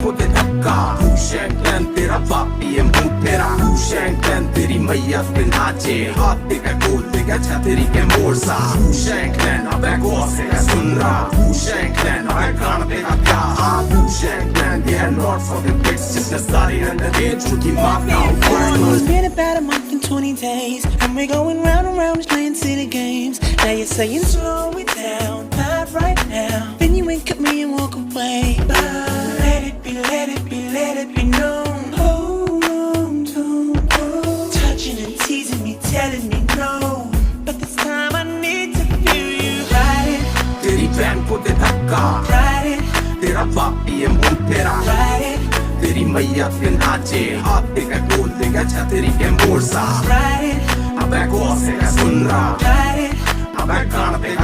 को दे धक्का शैंकलन तेरा बापी है मुंह तेरा शैंकलन तेरी मैया पे नाचे हाथ देगा गोल देगा छतरी के मोड़ सा शैंकलन अब गौर से सुन रहा शैंकलन अब कान देगा क्या शैंकलन they are not for the kids just a starting underage to keep mark now. It's been about a month and 20 days and we're going round and round just playing silly games. Now you're saying slow it down, not right now. Then you wink at me and walk away. But let it be, let it be, let it be known. Hold on, don't go. Touching and teasing me, telling me no. But this time I need to feel you. Ride it. तेरी बहन को दे धक्का Ride it. तेरा बापी है मुंह तेरा Ride it. तेरी मैया पे नाचे हाथ देगा गोल देगा छतरी के मोड़ सा Ride it. अब गौर से सुन रहा Ride it. अब कान देगा